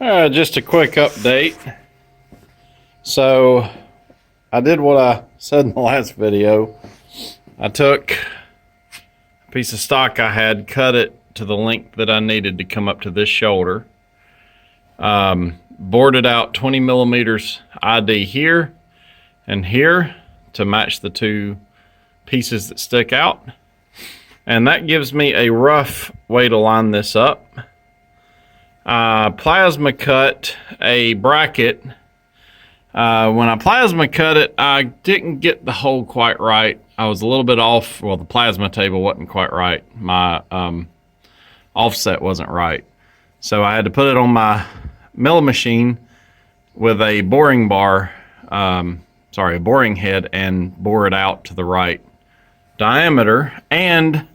Just a quick update. So I did what I said in the last video. I took a piece of stock I had, cut it to the length that I needed to come up to this shoulder. Boarded out 20 millimeters ID here and here to match the two pieces that stick out. And that gives me a rough way to line this up. Plasma cut a bracket. When I plasma cut it, I didn't get the hole quite right. I was a little bit off. Well, the plasma table wasn't quite right. My offset wasn't right. So I had to put it on my milling machine with a boring bar, a boring head, and bore it out to the right diameter. And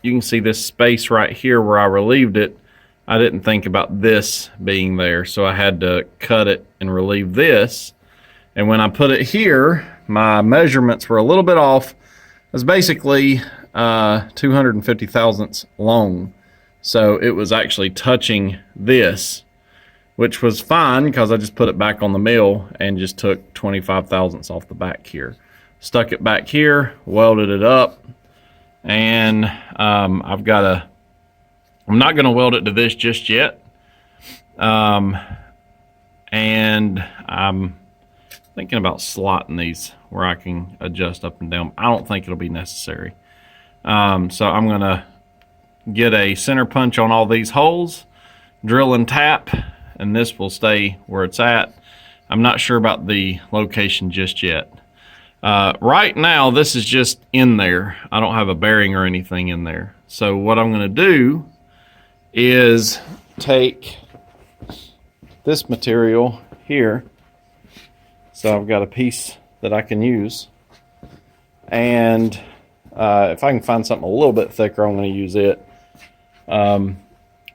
you can see this space right here where I relieved it. I didn't think about this being there, so I had to cut it and relieve this. And when I put it here, my measurements were a little bit off. It was basically 250 thousandths long. So it was actually touching this, which was fine because I just put it back on the mill and just took 25 thousandths off the back here. Stuck it back here, welded it up, and I'm not going to weld it to this just yet. And I'm thinking about slotting these where I can adjust up and down. I don't think it'll be necessary. So I'm going to get a center punch on all these holes, drill and tap, and this will stay where it's at. I'm not sure about the location just yet. Right now, this is just in there. I don't have a bearing or anything in there. So what I'm going to do is take this material here. So I've got a piece that I can use. And if I can find something a little bit thicker, I'm going to use it.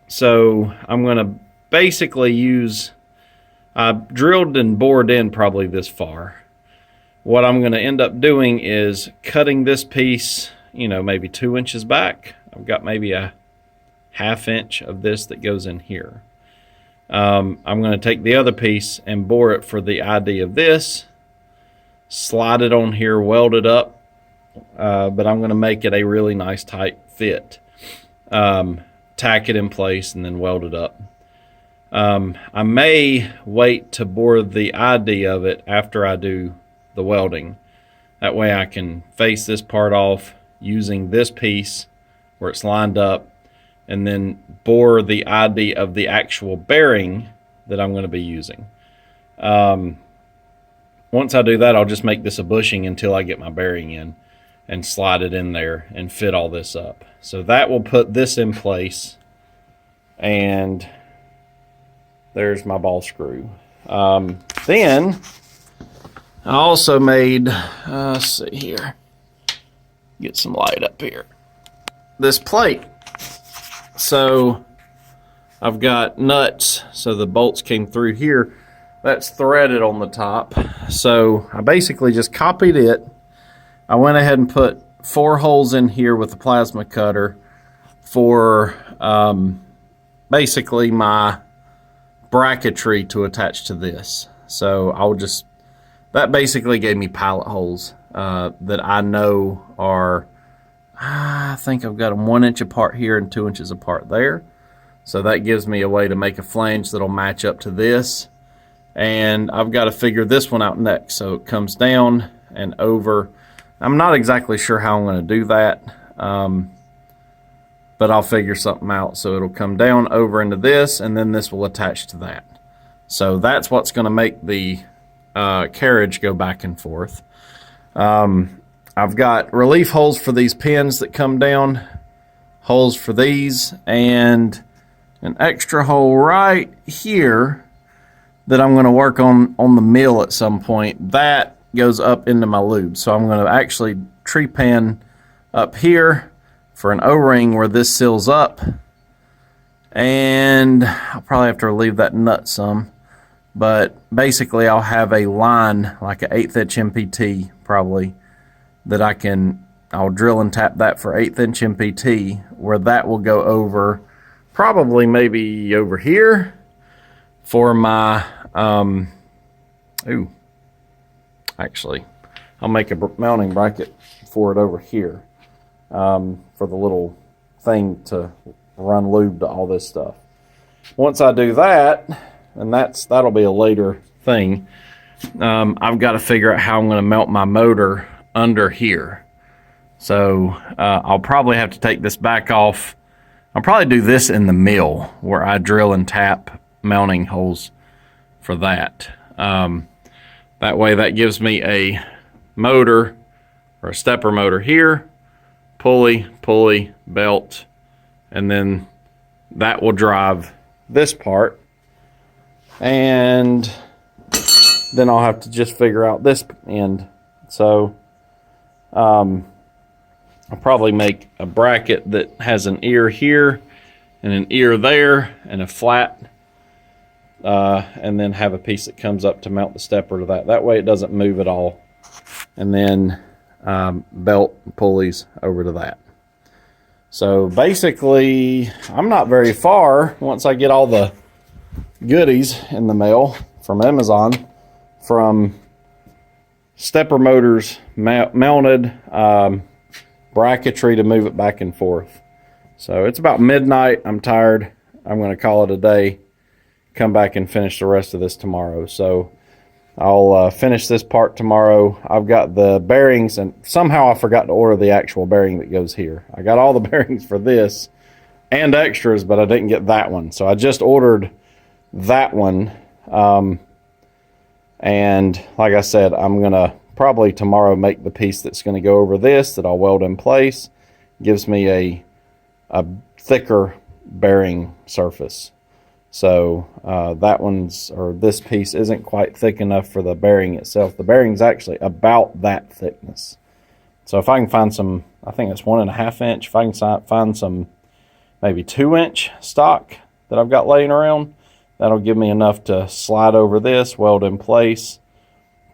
So I'm going to basically use, I drilled and bored in probably this far. What I'm going to end up doing is cutting this piece, maybe 2 inches back. I've got maybe a ½ inch of this that goes in here. I'm going to take the other piece and bore it for the ID of this, slide it on here, weld it up, but I'm going to make it a really nice tight fit. Tack it in place and then weld it up. I may wait to bore the ID of it after I do the welding. That way I can face this part off using this piece where it's lined up, and then bore the ID of the actual bearing that I'm going to be using. Once I do that, I'll just make this a bushing until I get my bearing in and slide it in there and fit all this up. So that will put this in place, and there's my ball screw. Then I also made, let's see here, get some light up here, this plate. So I've got nuts, so the bolts came through here. That's threaded on the top. So I basically just copied it. I went ahead and put 4 holes in here with the plasma cutter for basically my bracketry to attach to this. So that basically gave me pilot holes that I know are, I think I've got them 1 inch apart here and 2 inches apart there. So that gives me a way to make a flange that'll match up to this. And I've got to figure this one out next. So it comes down and over. I'm not exactly sure how I'm going to do that, but I'll figure something out. So it'll come down over into this, and then this will attach to that. So that's what's going to make the carriage go back and forth. I've got relief holes for these pins that come down, holes for these, and an extra hole right here that I'm going to work on the mill at some point. That goes up into my lube. So I'm going to actually tree pan up here for an O-ring where this seals up. And I'll probably have to relieve that nut some. But basically I'll have a line, like an 1/8 inch MPT probably, that I'll drill and tap that for 1/8 inch MPT, where that will go over probably maybe over here for my, actually, I'll make a mounting bracket for it over here for the little thing to run lube to all this stuff. Once I do that, and that'll be a later thing, I've got to figure out how I'm going to mount my motor under here. So I'll probably have to take this back off. I'll probably do this in the mill where I drill and tap mounting holes for that. That way that gives me a motor or a stepper motor here, pulley, belt, and then that will drive this part. And then I'll have to just figure out this end. So I'll probably make a bracket that has an ear here and an ear there and a flat, and then have a piece that comes up to mount the stepper to that. That way it doesn't move at all. And then belt and pulleys over to that. So basically, I'm not very far once I get all the goodies in the mail from Amazon, from stepper motors mounted, bracketry to move it back and forth. So it's about midnight. I'm tired. I'm going to call it a day. Come back and finish the rest of this tomorrow. So I'll finish this part tomorrow. I've got the bearings, and somehow I forgot to order the actual bearing that goes here. I got all the bearings for this and extras, but I didn't get that one. So I just ordered that one. And like I said, I'm going to probably tomorrow make the piece that's going to go over this that I'll weld in place. Gives me a thicker bearing surface. So that one's, or this piece isn't quite thick enough for the bearing itself. The bearing's actually about that thickness. So if I can find some, I think it's 1.5 inch, if I can find some maybe 2-inch stock that I've got laying around, that'll give me enough to slide over this, weld in place,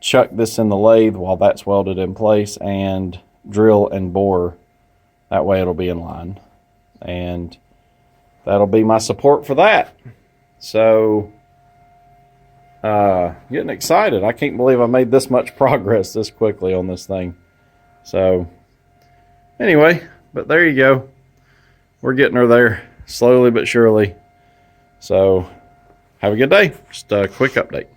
chuck this in the lathe while that's welded in place, and drill and bore. That way it'll be in line. And that'll be my support for that. So, getting excited. I can't believe I made this much progress this quickly on this thing. So, anyway, but there you go. We're getting her there, slowly but surely. So, have a good day. Just a quick update.